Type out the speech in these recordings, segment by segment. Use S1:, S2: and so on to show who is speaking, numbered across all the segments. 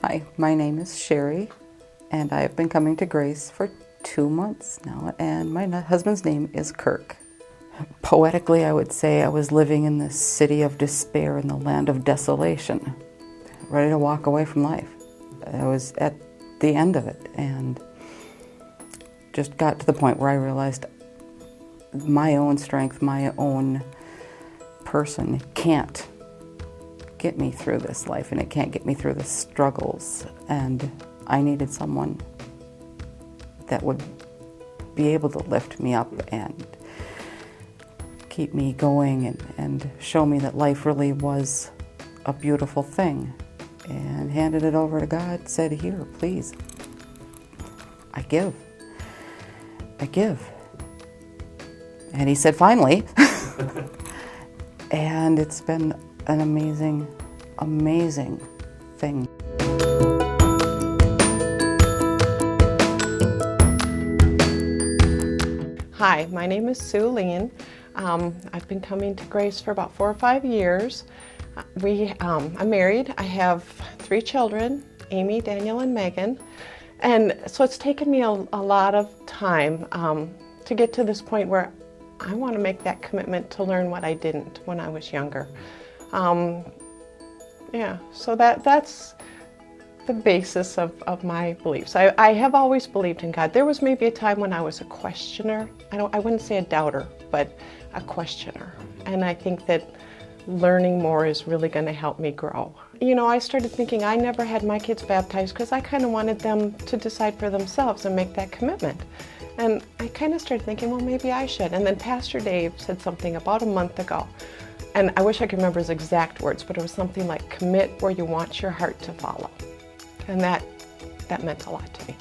S1: Hi, my name is Sherry, and I have been coming to Grace for 2 months now, and my husband's name is Kirk. Poetically, I would say I was living in this city of despair in the land of desolation, ready to walk away from life. I was at the end of it, and just got to the point where I realized my own strength, my own person can't get me through this life, and it can't get me through the struggles. And I needed someone that would be able to lift me up and keep me going and show me that life really was a beautiful thing. And handed it over to God, said, "Here, please, I give. And he said, "Finally." And it's been an amazing, amazing thing.
S2: Hi, my name is Sue Lean. I've been coming to Grace for about 4 or 5 years. I'm married. I have 3 children, Amy, Daniel, and Megan. And so it's taken me a lot of time to get to this point where I want to make that commitment to learn what I didn't when I was younger. So that's the basis of my beliefs. I have always believed in God. There was maybe a time when I was a questioner. I wouldn't say a doubter, but a questioner. And I think that learning more is really going to help me grow. You know, I started thinking I never had my kids baptized because I kind of wanted them to decide for themselves and make that commitment. And I kind of started thinking, well, maybe I should. And then Pastor Dave said something about a month ago. And I wish I could remember his exact words, but it was something like, commit where you want your heart to follow. And that meant a lot to me.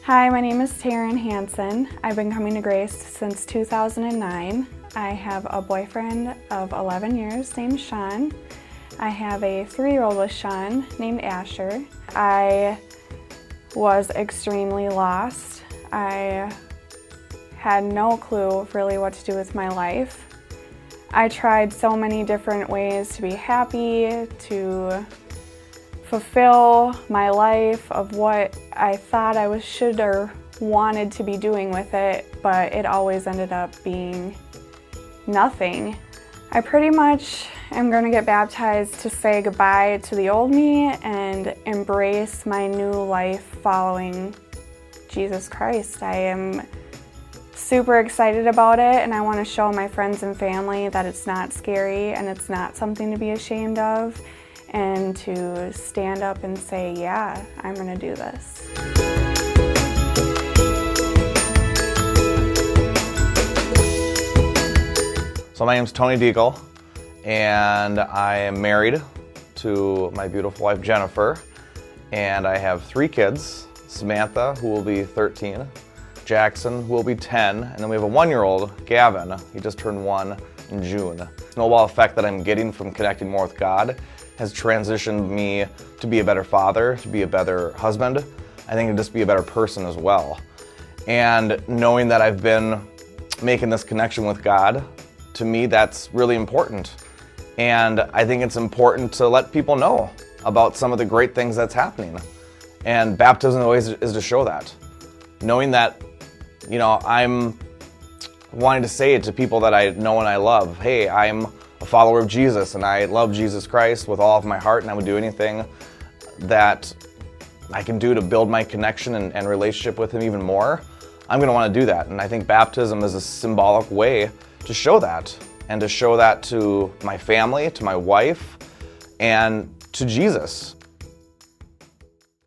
S3: Hi, my name is Taryn Hansen. I've been coming to Grace since 2009. I have a boyfriend of 11 years named Sean. I have a 3-year-old with Sean named Asher. I was extremely lost. I had no clue really what to do with my life. I tried so many different ways to be happy, to fulfill my life of what I thought I should or wanted to be doing with it, but it always ended up being nothing. I pretty much am going to get baptized to say goodbye to the old me and embrace my new life following Jesus Christ. I am super excited about it, and I want to show my friends and family that it's not scary and it's not something to be ashamed of, and to stand up and say, yeah, I'm going to do this.
S4: So my name's Tony Deagle, and I am married to my beautiful wife Jennifer, and I have 3 kids, Samantha, who will be 13, Jackson, who will be 10, and then we have a 1-year-old, Gavin. He just turned 1 in June. The snowball effect that I'm getting from connecting more with God has transitioned me to be a better father, to be a better husband, I think to just be a better person as well. And knowing that I've been making this connection with God, to me that's really important. And I think it's important to let people know about some of the great things that's happening. And baptism always is to show that. Knowing that, you know, I'm wanting to say it to people that I know and I love. Hey, I'm a follower of Jesus, and I love Jesus Christ with all of my heart, and I would do anything that I can do to build my connection and relationship with Him even more. I'm going to want to do that, and I think baptism is a symbolic way to show that, and to show that to my family, to my wife, and to Jesus.